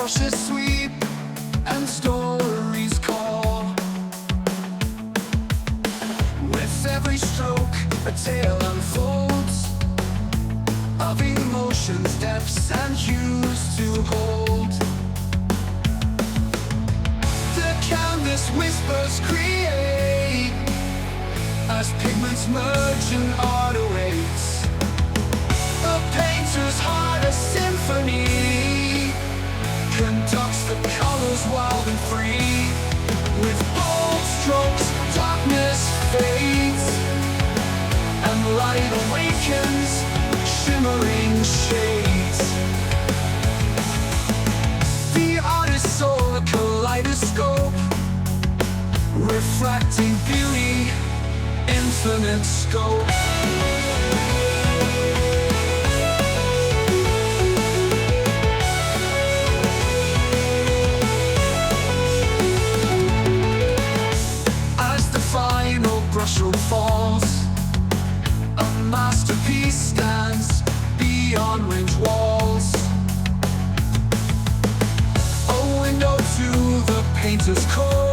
brushes sweep and stories call. With every stroke, a tale unfolds of emotions, depths, and hues to hold. The canvas whispers create as pigments merge and art awaits. The painter's heart, a symphony, conducts the colors wild and free. With bold strokes, darkness fades and light awakens, shimmering shades. The artist's soul, a kaleidoscope, refracting beauty, infinite scope. As the final brushstroke falls, a masterpiece stands beyond range walls. A window to the painter's core,